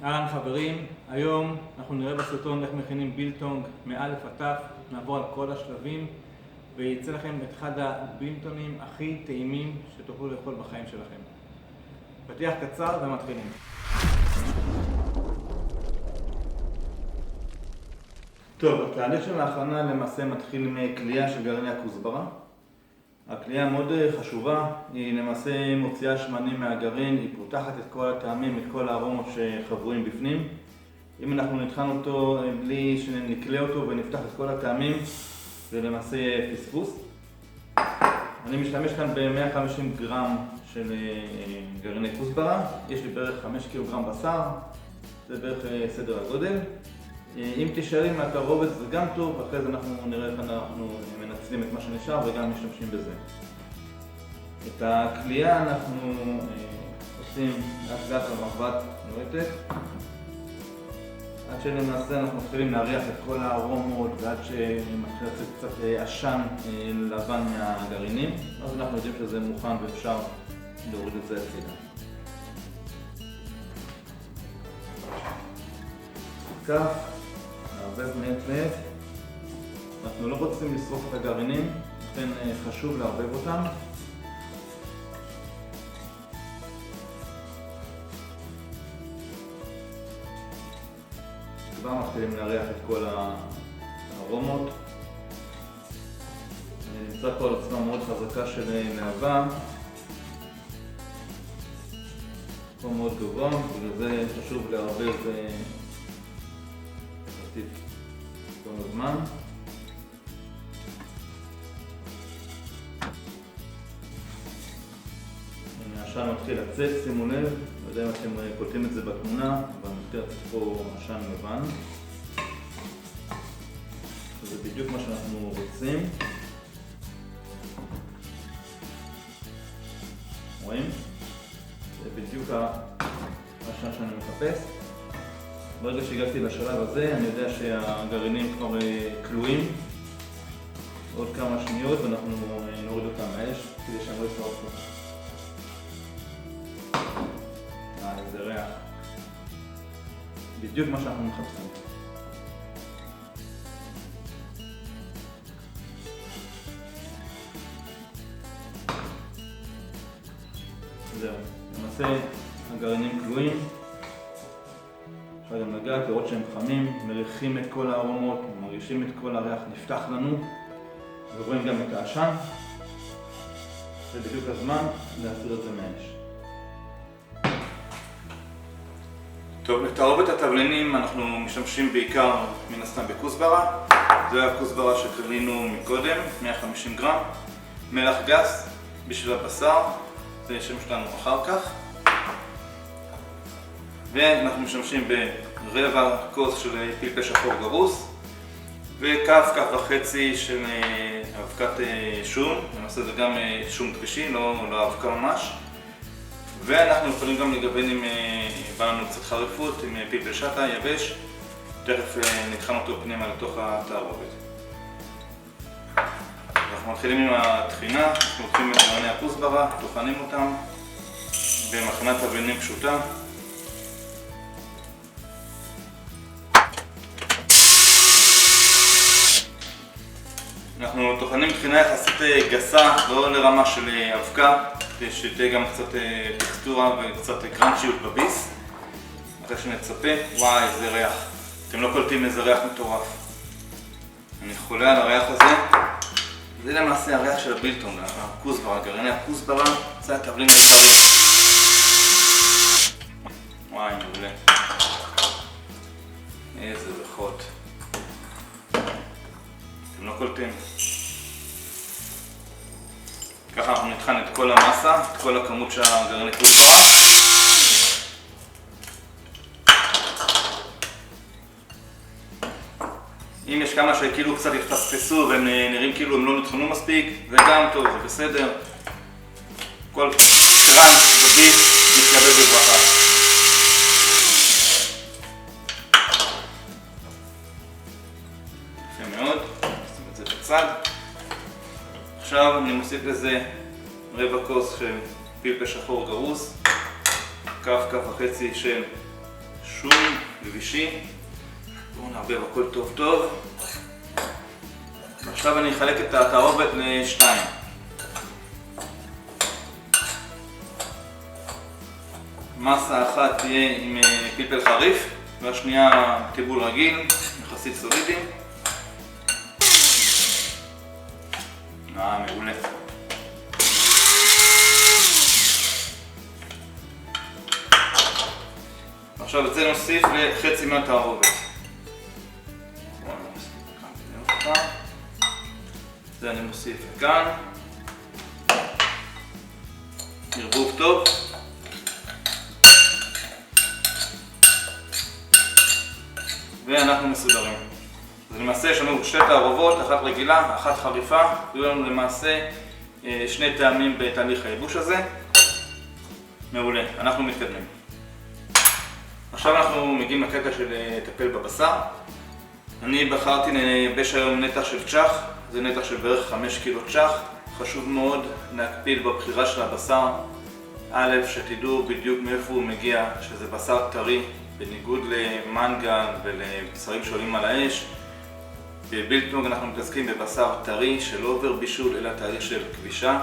אהלן חברים, היום אנחנו נראה בסרטון איך מכינים בילטונג מאלף עד תף. נעבור על כל השלבים ויצא לכם את אחד הבילטונים הכי טעימים שתוכלו לאכול בחיים שלכם. פתיח קצר ומתחילים. טוב, התהליך של ההכנה למעשה מתחיל עם קלייה של גרעיני הכוסברה. הקלייה מאוד חשובה, היא למעשה מוציאה שמנים מהגרעין, היא פותחת את כל הטעמים, את כל הארומות שחבויים בפנים. אם אנחנו נטחן אותו בלי שנקלה אותו ונפתח את כל הטעמים, זה למעשה פספוס. אני משתמש כאן ב-150 גרם של גרעיני כוסברה, יש לי בערך 5 קילוגרם בשר, זה בערך סדר הגודל. אם תשארים מהתערובת זה גם טוב, אחרי זה אנחנו נראה איך אנחנו מנצלים את מה שנשאר וגם משתמשים בזה. את הקלייה אנחנו עושים לאט לאט במחבת לוהטת, עד שלמעשה אנחנו מתחילים להריח את כל הארומות ועד שמתחיל לצאת קצת עשן לבן מהגרעינים, אז אנחנו יודעים שזה מוכן ואפשר להוריד את זה הצידה. כך לערבב מעט. אנחנו לא רוצים לשרוף את הגרעינים, לכן חשוב לערבב אותם. כבר מתחילים להריח את כל הארומות. נמצא פה על עצמה מאוד חזקה של להבה. פה מאוד גבוה, בגלל זה חשוב לערבב כל הזמן. העשן מתחיל לצאת, שימו לב, לא יודע אם אתם קולטים את זה בתמונה, אבל מתחיל לצאת פה עשן לבן. זה בדיוק מה שאנחנו רוצים. רואים? זה בדיוק העשן שאני מחפש. ברגע שהגעתי לשלב הזה, אני יודע שהגרעינים כבר כלואים. עוד כמה שניות ואנחנו נוריד אותם מהאש כדי שהם לא ישרפו. איזה ריח. בדיוק מה שאנחנו מחפשים. זהו. למעשה הגרעינים כלואים. אפשר גם לגעת, לראות שהם חמים, מריחים את כל הארומות, מרגישים את כל הריח נפתח לנו ורואים גם את העשן. זה בדיוק הזמן להסיר את זה מהאש. טוב, לתערובת התבלינים אנחנו משתמשים בעיקר מן הסתם בכוסברה. זה הכוסברה שקלינו מקודם, 150 גרם. מלח גס בשביל הבשר, זה ישמש לנו אחר כך. ואנחנו משתמשים ברבע כוס של פלפל שחור גרוס וכף וחצי של אבקת שום, למעשה זה גם שום דבשי, לא אבקה ממש. ואנחנו יכולים גם לגוון אם בא לנו קצת חריפות עם פלפל שטה יבש, תכף נטחן אותו פנימה לתוך התערובת. אנחנו מתחילים עם הטחינה, אנחנו לוקחים את גרעיני הכוסברה, טוחנים אותם במכונת תבלינים פשוטה. אנחנו טוחנים טחינה יחסית גסה, לא לרמה של אבקה, שתהיה גם קצת טקסטורה וקצת קראנצ'יות בביס. אחרי שנצפה, וואי איזה ריח, אתם לא קולטים איזה ריח מטורף. אני חולה על הריח הזה. זה למעשה הריח של הבילטונג, הכוסברה, גרעיני הכוסברה, זה התבלין העיקרי. וואי מעולה. איזה ריחות. אתם לא קולטים. ככה אנחנו נטחן את כל המסה, את כל הכמות של הגרעיני כוסברה. אם יש כמה שכאילו קצת התפספסו והם נראים כאילו הם לא נטחנו מספיק, זה גם טוב, זה בסדר. כל קראנץ' בביס מתקבל בברכה. יפה מאוד, נשים את זה בצד. עכשיו אני מוסיף לזה רבע כוס של פלפל שחור גרוס, כף וחצי של שום גבישי. בואו נערבב הכל טוב טוב. ועכשיו אני אחלק את התערובת לשתיים. מסה אחת תהיה עם פלפל חריף, והשנייה טיבול רגיל, יחסית סולידי. מעולה. עכשיו את זה נוסיף לחצי מהתערובת. זה אני מוסיף כאן. ערבוב טוב. ואנחנו מסודרים. אז למעשה יש לנו שתי תערובות, אחת רגילה, אחת חריפה. יהיו לנו למעשה שני טעמים בתהליך הייבוש הזה. מעולה, אנחנו מתקדמים. עכשיו אנחנו מגיעים לקטע של לטפל בבשר. אני בחרתי לייבש היום נתח של צ'ח, זה נתח של בערך 5 קילו צ'ח. חשוב מאוד להקפיד בבחירה של הבשר. א', שתדעו בדיוק מאיפה הוא מגיע, שזה בשר טרי, בניגוד למנגל ולבשרים שעולים על האש. בבילטונג אנחנו מתעסקים בבשר טרי שלא עובר בישול אלא תהליך של כבישה,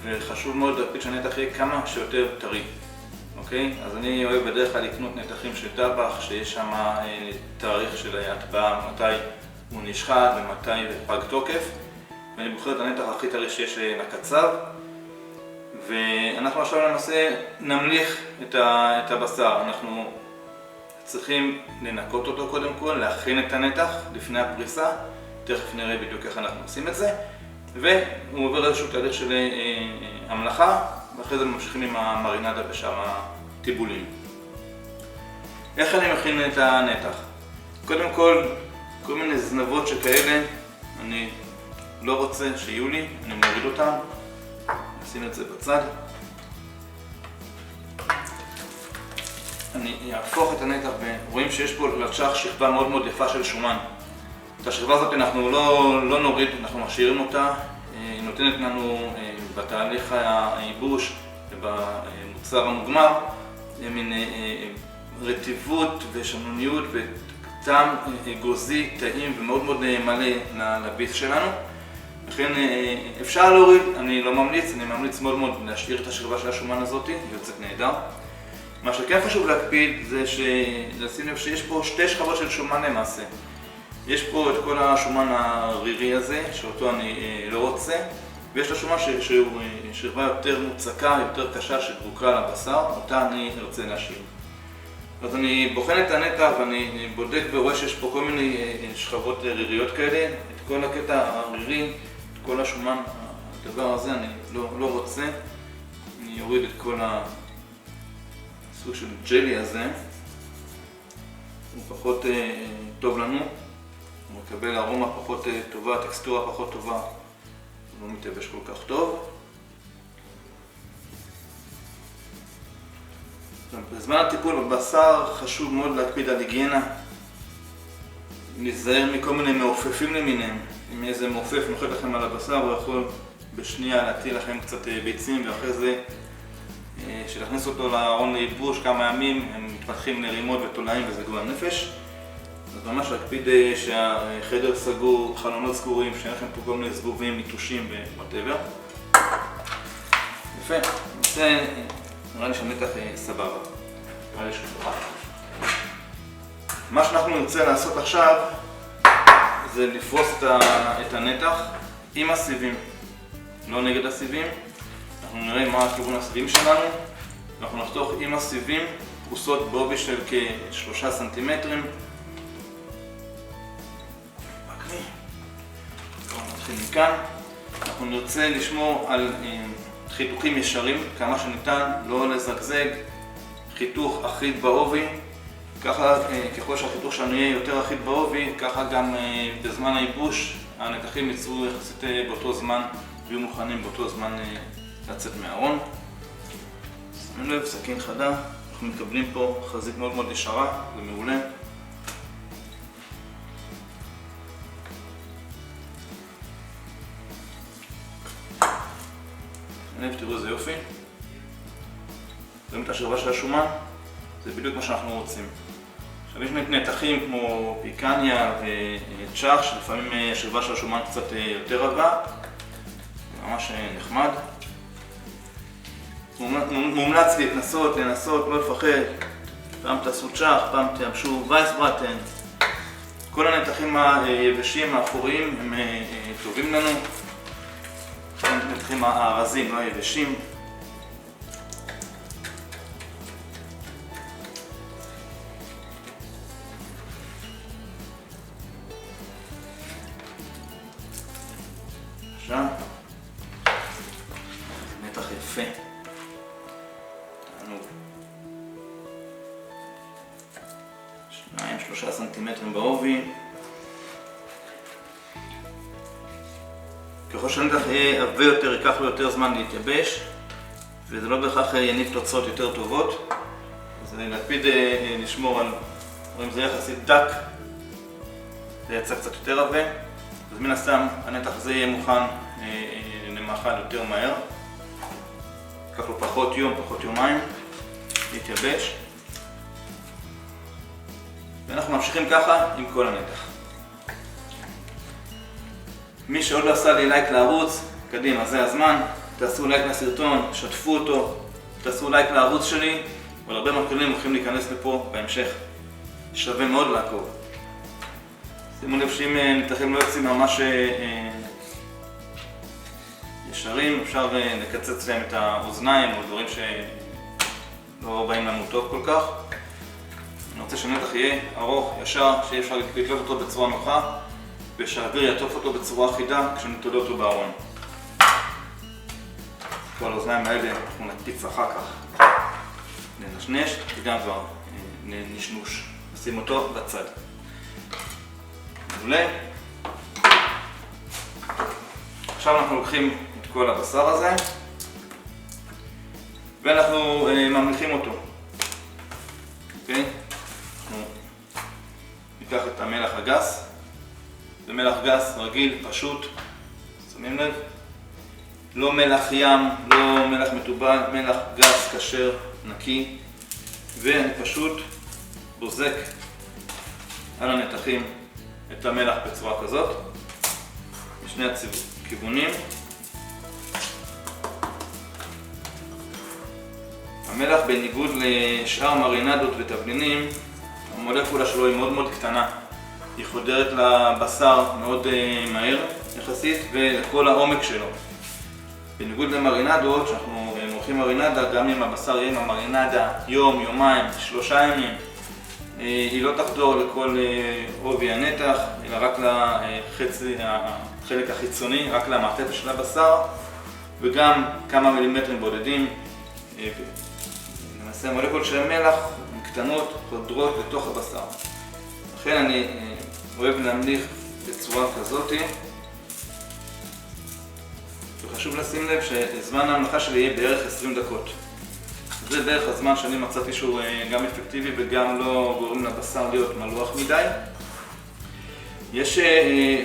וחשוב מאוד להקפיד שהנתח יהיה כמה שיותר טרי. אוקיי? אז אני אוהב בדרך כלל לקנות נתחים של טבח שיש שם תאריך של הטבעה, מתי הוא נשחט ומתי פג תוקף, ואני בוחר את הנתח הכי טרי שיש לקצב. ואנחנו עכשיו למעשה נמליך את הבשר. אנחנו צריכים לנקות אותו קודם כל, להכין את הנתח לפני הפריסה. תכף נראה בדיוק איך אנחנו עושים את זה. והוא עובר איזשהו תהליך של המלאכה, ואחרי זה ממשיכים עם המרינדה בשאר הטיבולים. איך אני מכין את הנתח? קודם כל מיני זנבות שכאלה אני לא רוצה שיהיו לי, אני מוריד אותם. נשים את זה בצד. אני אהפוך את הנתח ורואים שיש פה לצ'ח שכבה מאוד מאוד יפה של שומן. את השכבה הזאת אנחנו לא נוריד, אנחנו משאירים אותה. היא נותנת לנו בתהליך הייבוש ובמוצר המוגמר מין רטיבות ושמנוניות וטעם גוזי, טעים ומאוד מאוד מלא לביס שלנו. לכן אפשר להוריד, אני לא ממליץ, אני ממליץ מאוד מאוד להשאיר את השכבה של השומן הזאת, היא יוצאת נהדר. מה שכן חשוב להקפיד זה לשים לב שיש פה שתי שכבות של שומן למעשה. יש פה את כל השומן הרירי הזה, שאותו אני לא רוצה, ויש לה שומן שהוא שכבה יותר מוצקה, יותר קשה, שדבוקה על הבשר, אותה אני רוצה להשאיר. אז אני בוחן את הנתח ואני בודק ורואה שיש פה כל מיני שכבות ריריות כאלה. את כל הקטע הרירי, את כל השומן, הדבר הזה אני לא רוצה. אני אוריד את כל הסוג של ג'לי הזה. הוא פחות טוב לנו. הוא מקבל ארומה פחות טובה, טקסטורה פחות טובה. הוא לא מתייבש כל כך טוב. בזמן הטיפול בבשר חשוב מאוד להקפיד על היגיינה. להיזהר מכל מיני מעופפים למיניהם. אם איזה מעופף נוחת לכם על הבשר, הוא יכול בשנייה להטיל לכם קצת ביצים, ואחרי זה שלהכניס אותו לארון לייבוש כמה ימים, הם מתפתחים לרימות ותולעים וזה גועל נפש. אז ממש להקפיד שהחדר סגור, חלונות סגורים, שאין לכם פה כל מיני זבובים, מיתושים ווואטאבר. יפה, זה נראה לי שהנתח סבבה. נראה לי שסבבה. מה שאנחנו נרצה לעשות עכשיו זה לפרוס את הנתח עם הסיבים, לא נגד הסיבים. אנחנו נראה מה הכיוון הסיבים שלנו. אנחנו נחתוך עם הסיבים פרוסות בעובי של כ3 סנטימטרים. נתחיל מכאן. אנחנו נרצה לשמור על חיתוכים ישרים כמה שניתן, לא לזגזג, חיתוך אחיד בעובי. ככה, ככל שהחיתוך שלנו יהיה יותר אחיד בעובי, ככה גם בזמן הייבוש הנתחים יצאו יחסית באותו זמן ויהיו מוכנים באותו זמן לצאת מהארון. שימו לב, סכין חדה, אנחנו מקבלים פה חזית מאוד מאוד ישרה, זה מעולה. תראו איזה יופי. רואים את השכבה של השומן? זה בדיוק מה שאנחנו רוצים. עכשיו יש נתחים כמו פיקניה וצ'אח, שלפעמים השכבה של השומן קצת יותר רבה, ממש נחמד. מומלץ להתנסות, לא לפחד. פעם תעשו צ'אח, פעם תייבשו וייסברטן. כל הנתחים היבשים האפוריים הם טובים לנו. הנתחים הארזים, לא היבשים. עכשיו, נתח יפה. תענוג. 2-3 סנטימטרים בעובי. ככל שהנתח יהיה עבה יותר, ייקח לו יותר זמן להתייבש, וזה לא בהכרח יניב תוצאות יותר טובות. אז להקפיד לשמור על, אם זה יחסית דק, זה יצא קצת יותר עבה. אז מן הסתם הנתח הזה יהיה מוכן למאכל יותר מהר. ייקח לו פחות יום, פחות יומיים להתייבש. ואנחנו ממשיכים ככה עם כל הנתח. מי שעוד לא עשה לי לייק לערוץ, קדימה, זה הזמן. תעשו לייק לסרטון, שתפו אותו, תעשו לייק לערוץ שלי, אבל הרבה מהכלים הולכים להיכנס לפה בהמשך. שווה מאוד לעקוב. שימו לב שאם נתחים לא יוצאים ממש ישרים, אפשר לקצץ להם את האוזניים או דברים שלא באים לנו טוב כל כך. אני רוצה שהנתח יהיה ארוך, ישר, שיהיה אפשר לקלוט אותו בצורה נוחה ושהאוויר יעטוף אותו בצורה אחידה כשנתולה אותו בארון. כל האוזניים האלה אנחנו נקפיץ אחר כך לנשנש וגם כבר נשנוש. נשים אותו בצד. מעולה. עכשיו אנחנו לוקחים את כל הבשר הזה ואנחנו ממליכים אותו. אוקיי? אנחנו ניקח את המלח הגס. זה מלח גס רגיל, פשוט. שמים לב? לא מלח ים, לא מלח מטובל, מלח גס, כשר, נקי. ואני פשוט בוזק על הנתחים את המלח בצורה כזאת, משני הכיוונים. המלח בניגוד לשאר מרינדות ותבלינים, המולקולה שלו היא מאוד מאוד קטנה. היא חודרת לבשר מאוד מהר יחסית ולכל העומק שלו. בניגוד למרינדות, שאנחנו מורחים מרינדה, גם אם הבשר יהיה עם המרינדה יום, יומיים, 3 ימים, היא לא תחדור לכל עובי הנתח, אלא רק לחלק החיצוני, רק למעטפת של הבשר, וגם כמה מילימטרים בודדים. למעשה המולקולות של המלח קטנות, חודרות לתוך הבשר. לכן אני אוהב להמליך בצורה כזאת. וחשוב לשים לב שזמן ההמלכה שלי יהיה בערך 20 דקות. זה בערך הזמן שאני מצאתי שהוא גם אפקטיבי וגם לא גורם לבשר להיות מלוח מדי. יש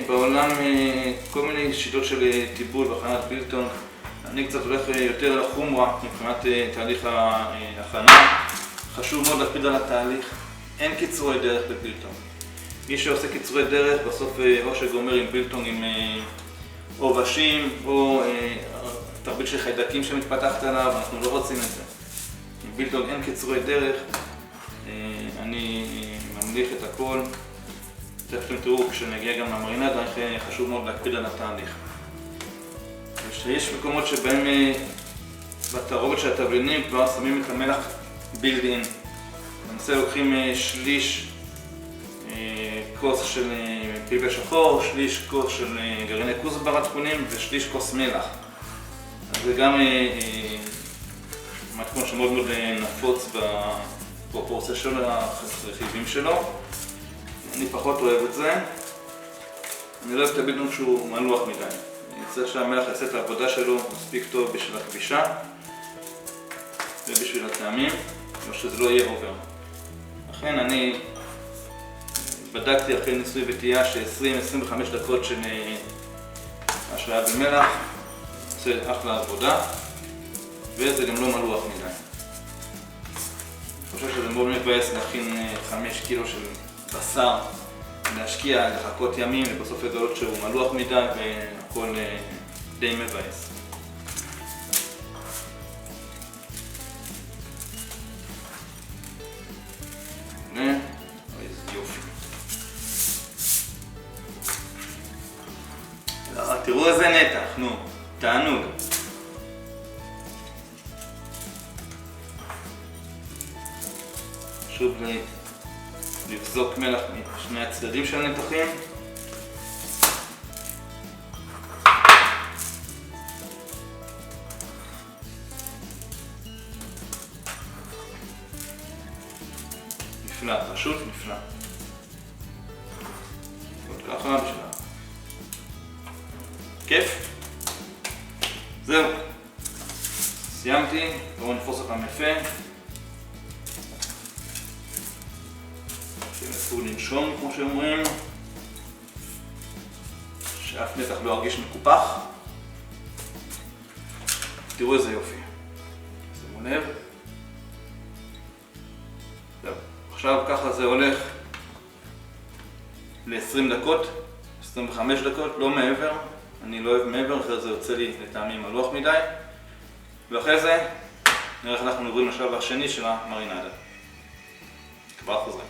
בעולם כל מיני שיטות של טיפול בהכנת בילטונג. אני קצת הולך יותר לחומרה מבחינת תהליך ההכנה. חשוב מאוד להקפיד על התהליך. אין קיצורי דרך בבילטונג. מי שעושה קיצורי דרך בסוף או שגומר עם בילטונג עם עובשים או תרביל של חיידקים שמתפתחת עליו, אנחנו לא רוצים את זה. עם בילטונג אין קיצורי דרך. אני ממליך את הכל. תכף אתם תראו כשנגיע גם למרינדה, חשוב מאוד להקפיד על התהליך. יש מקומות שבהם בתערובת של התבלינים כבר שמים את המלח בילד-אין. למעשה לוקחים שליש כוס של פלפל שחור, שליש כוס של גרעיני כוסברה טחונים ושליש כוס מלח. אז זה גם מתכון שמאוד מאוד נפוץ בפרופורציה של הרכיבים שלו. אני פחות אוהב את זה. אני לא אוהב את הבילטונג שהוא מלוח מדי. אני צריך שהמלח יעשה את העבודה שלו מספיק טוב בשביל הכבישה ובשביל הטעמים, או שזה לא יהיה אובר. לכן אני בדקתי אחרי ניסוי וטעייה ש-20-25 דקות של השהיה במלח עושה אחלה עבודה, וזה גם לא מלוח מדי. חושב שזה מאוד מבאס להכין 5 קילו של בשר, להשקיע, לחכות ימים ובסוף לגלות שהוא מלוח מדי והכל די מבאס. איזה יופי. תראו איזה נתח, נו, תענוג. חשוב לבזוק מלח משני הצדדים של הנתחים. נפלא, פשוט נפלא. עוד ככה בשבילה. כיף? זהו. סיימתי, בואו נתפוס אותם יפה. שינסו לנשום כמו שאומרים. שאף נתח לא ירגיש מקופח. תראו איזה יופי. שימו לב. טוב, עכשיו ככה זה הולך ל-20 דקות, 25 דקות, לא מעבר. אני לא אוהב מעבר, אחרי זה יוצא לי לטעמי מלוח מדי. ואחרי זה נראה איך אנחנו עוברים לשלב השני של המרינדה. כבר חוזרים.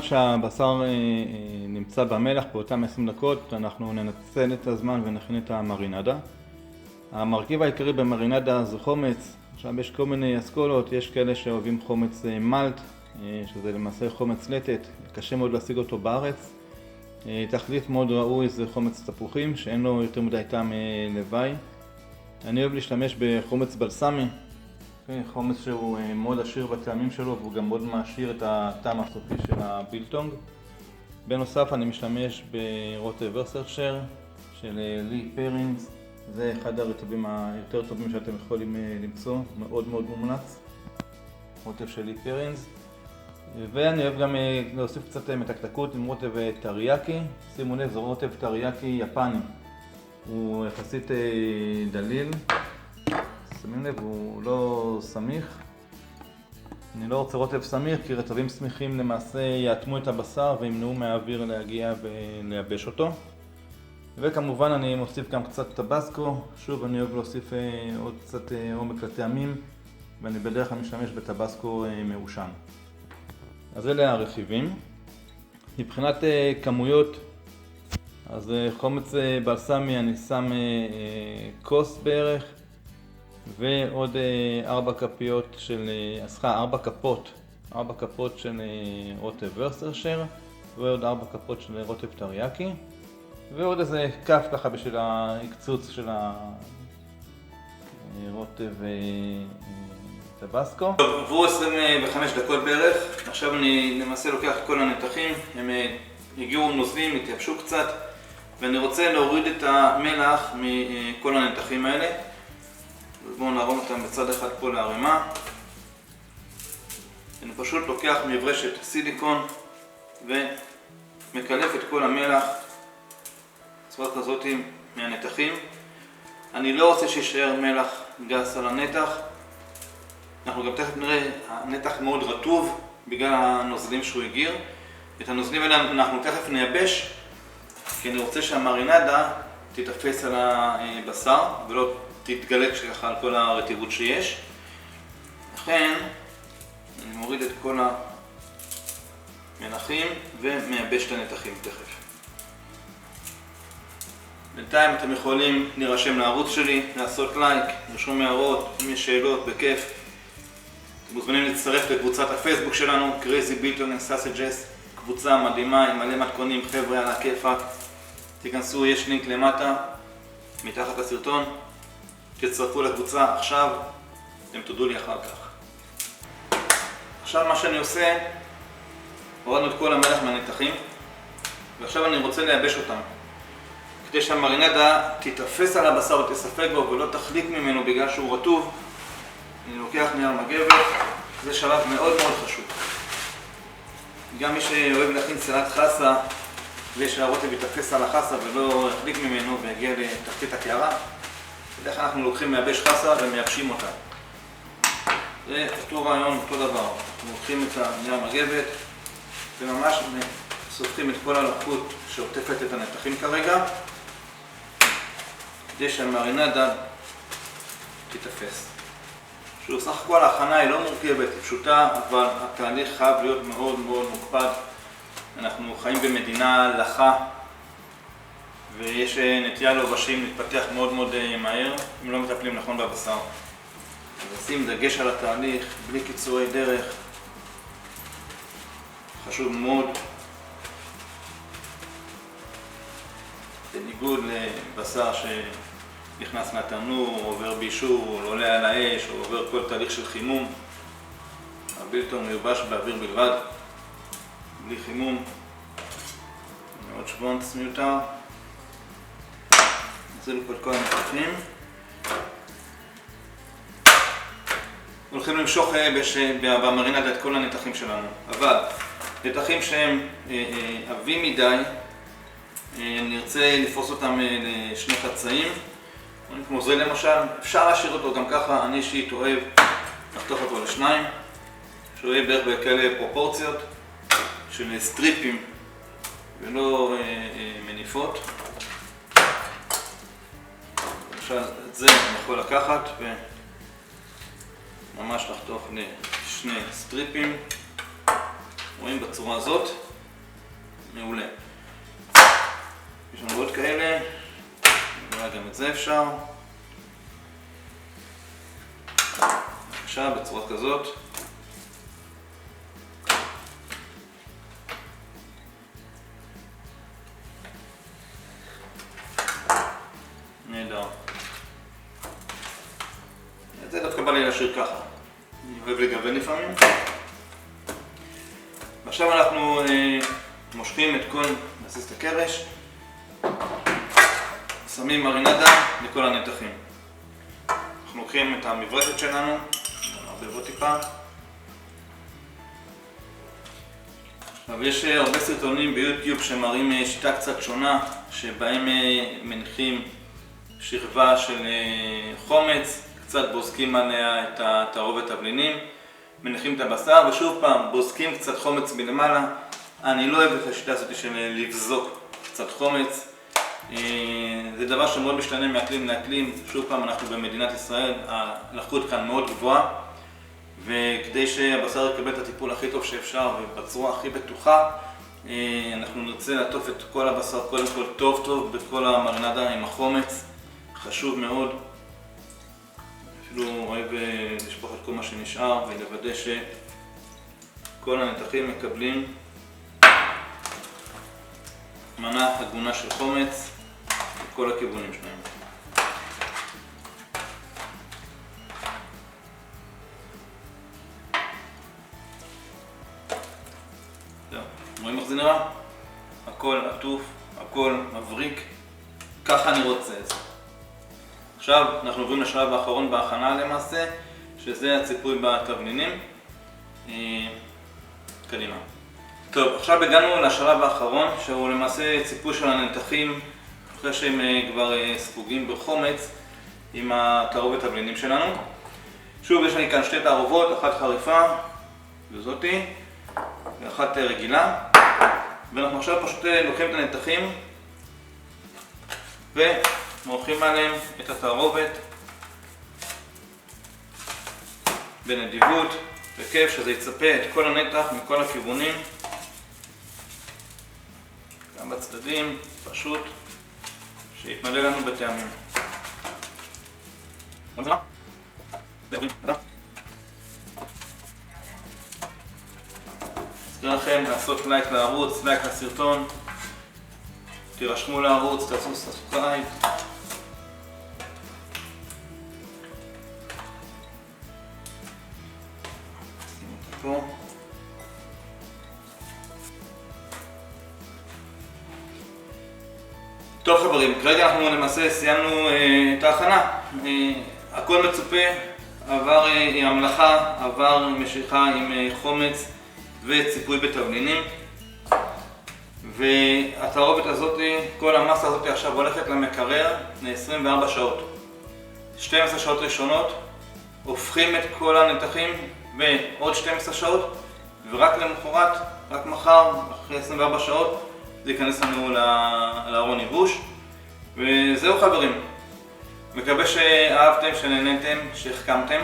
כשהבשר נמצא במלח באותם 20 דקות, אנחנו ננצל את הזמן ונכין את המרינדה. המרכיב העיקרי במרינדה זה חומץ. עכשיו יש כל מיני אסכולות, יש כאלה שאוהבים חומץ מלט, שזה למעשה חומץ לטת, קשה מאוד להשיג אותו בארץ. תחליף מאוד ראוי זה חומץ תפוחים, שאין לו יותר מדי טעם לוואי. אני אוהב להשתמש בחומץ בלסמי, חומץ שהוא מאוד עשיר בטעמים שלו והוא גם מאוד מעשיר את הטעם הסופי של הבילטונג. בנוסף אני משתמש ברוטב ורסרשר של לי פרינס, זה אחד הרטבים היותר טובים שאתם יכולים למצוא, מאוד מאוד מומלץ, רוטב של לי פרינס. ואני אוהב גם להוסיף קצת מתקתקות עם רוטב טריאקי. שימו לב, זה רוטב טריאקי יפני, הוא יחסית דליל, שמים לב, הוא לא סמיך. אני לא רוצה רוטב סמיך כי רטבים סמיכים למעשה יאטמו את הבשר וימנעו מהאוויר להגיע ולייבש אותו. וכמובן אני מוסיף גם קצת טבסקו, שוב אני אוהב להוסיף עוד קצת עומק לטעמים ואני בדרך כלל משתמש בטבסקו מעושן. אז אלה הרכיבים. מבחינת כמויות, אז חומץ בלסמי אני שם כוס בערך ועוד 4 כפיות של, 4 כפות של רוטב ורסרשר ועוד 4 כפות של רוטב טריאקי ועוד איזה כף ככה בשביל ההקצוץ של הרוטב טבסקו. עברו 25 דקות בערך, עכשיו אני למעשה לוקח את כל הנתחים, הם הגיעו נוזלים, התייבשו קצת ואני רוצה להוריד את המלח מכל הנתחים האלה. אז בואו נערום אותם בצד אחד פה לערימה. אני פשוט לוקח מברשת סיליקון ומקלף את כל המלח בצורה כזאת מהנתחים. אני לא רוצה שישאר מלח גס על הנתח. אנחנו גם תכף נראה, הנתח מאוד רטוב בגלל הנוזלים שהוא הגיר. את הנוזלים האלה אנחנו תכף נייבש, כי אני רוצה שהמרינדה תתאפס על הבשר ולא תתגלק ככה על כל הרטיבות שיש. לכן אני מוריד את כל המלחים ומייבש את הנתחים תכף. בינתיים אתם יכולים להירשם לערוץ שלי, לעשות לייק, לרשום הערות, אם יש שאלות, בכיף. אתם מוזמנים להצטרף לקבוצת הפייסבוק שלנו, Crazy Biltong and Sausages, קבוצה מדהימה עם מלא מתכונים, חבר'ה על הכיפאק. תיכנסו, יש לינק למטה, מתחת לסרטון. תצטרפו לקבוצה עכשיו, אתם תודו לי אחר כך. עכשיו מה שאני עושה, הורדנו את כל המלח מהנתחים, ועכשיו אני רוצה לייבש אותם. כדי שהמרינדה תתאפס על הבשר ותספק בו ולא תחליק ממנו בגלל שהוא רטוב, אני לוקח נייר מגבת, זה שלב מאוד מאוד חשוב. גם מי שאוהב להכין סלט חסה, ושהרוטב יתאפס על החסה ולא יחליק ממנו ויגיע לתחתית הקערה, בדרך כלל אנחנו לוקחים מייבש חסה ומייבשים אותה. זה אותו רעיון, אותו דבר. אנחנו לוקחים את הנייר מגבת וממש סופחים את כל הלחות שעוטפת את הנתחים כרגע, כדי שהמרינדה תתאפס. שוב, סך הכל ההכנה היא לא מורכבת, היא פשוטה, אבל התהליך חייב להיות מאוד מאוד מוקפד. אנחנו חיים במדינה לחה, ויש נטייה לעובשים להתפתח מאוד מאוד מהר, אם לא מטפלים נכון בבשר. אז לשים דגש על התהליך, בלי קיצורי דרך, חשוב מאוד. בניגוד לבשר שנכנס מהתנור, עובר בישול, עולה על האש, או עובר כל תהליך של חימום. הבילטון מיובש באוויר בלבד, בלי חימום. מאוד שוונץ מיותר. נצלו פה את כל הנתחים. הולכים למשוך במרינדה את כל הנתחים שלנו, אבל נתחים שהם עבים מדי, נרצה לפרוס אותם לשני חצאים, כמו זה למשל. אפשר להשאיר אותו גם ככה, אני אישית אוהב לחתוך אותו לשניים, שאוהב בערך בכאלה פרופורציות של סטריפים ולא מניפות. למשל את זה אני יכול לקחת וממש לחתוך לשני סטריפים, רואים בצורה הזאת, מעולה. יש לנו עוד כאלה, אולי גם את זה אפשר. בבקשה, בצורה כזאת. נהדר. את זה דווקא בא לי להשאיר ככה. אני אוהב לגוון לפעמים. ועכשיו אנחנו מושכים את כל, נזיז את הקרש, שמים מרינדה לכל הנתחים. אנחנו לוקחים את המברקת שלנו, נערבב טיפה. אבל יש הרבה סרטונים ביוטיוב שמראים שיטה קצת שונה, שבהם מניחים שכבה של חומץ, קצת בוזקים עליה את התערובת תבלינים, מניחים את הבשר ושוב פעם בוזקים קצת חומץ מלמעלה. אני לא אוהב את השיטה הזאת של לבזוק קצת חומץ. זה דבר שמאוד משתנה מאקלים לאקלים. שוב פעם, אנחנו במדינת ישראל, הלחות כאן מאוד גבוהה, וכדי שהבשר יקבל את הטיפול הכי טוב שאפשר ובצורה הכי בטוחה, אנחנו נרצה לעטוף את כל הבשר קודם כל טוב טוב בכל המרינדה עם החומץ. חשוב מאוד. אפילו אוהב לשפוך את כל מה שנשאר ולוודא שכל הנתחים מקבלים מנה הגונה של חומץ בכל הכיוונים שלהם. זהו, רואים איך זה נראה? הכל עטוף, הכל מבריק, ככה אני רוצה את זה. עכשיו אנחנו עוברים לשלב האחרון בהכנה למעשה, שזה הציפוי בתבלינים. קדימה. טוב, עכשיו הגענו לשלב האחרון, שהוא למעשה ציפוי של הנתחים אחרי שהם כבר ספוגים בחומץ עם התערובת תבלינים שלנו. שוב, יש לי כאן שתי תערובות, אחת חריפה וזאתי, ואחת רגילה. ואנחנו עכשיו פשוט לוקחים את הנתחים ומורחים עליהם את התערובת בנדיבות, בכיף, שזה יצפה את כל הנתח מכל הכיוונים, גם בצדדים, פשוט שיתמלא לנו בטעמים. אזכיר לכם לעשות לייק לערוץ, לייק לסרטון, תירשמו לערוץ, תעשו סאבסקרייב. פה. טוב חברים, כרגע אנחנו למעשה סיימנו את ההכנה. הכל מצופה, עבר המלאכה, עבר משיכה עם חומץ וציפוי בתבלינים. והתערובת הזאת, כל המסה הזאת עכשיו הולכת למקרר ל-24 שעות. 12 שעות ראשונות, הופכים את כל הנתחים ועוד 12 שעות, ורק למחרת, רק מחר, אחרי 24 שעות, זה ייכנס לנו לארון ייבוש. וזהו חברים, מקווה שאהבתם, שנהנתם, שהחכמתם.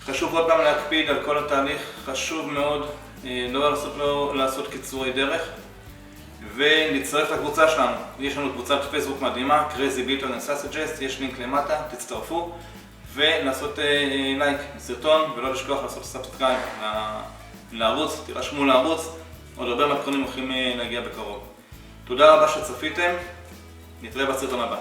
חשוב עוד פעם להקפיד על כל התהליך, חשוב מאוד לא לעשות קיצורי דרך ולהצטרף לקבוצה שלנו. יש לנו קבוצת פייסבוק מדהימה, Crazy Biltong and Sausages, יש לינק למטה, תצטרפו ולעשות לייק לסרטון ולא לשכוח לעשות סאבסקרייב לערוץ, תירשמו לערוץ, עוד הרבה מתכונים הולכים להגיע בקרוב. תודה רבה שצפיתם, נתראה בסרטון הבא.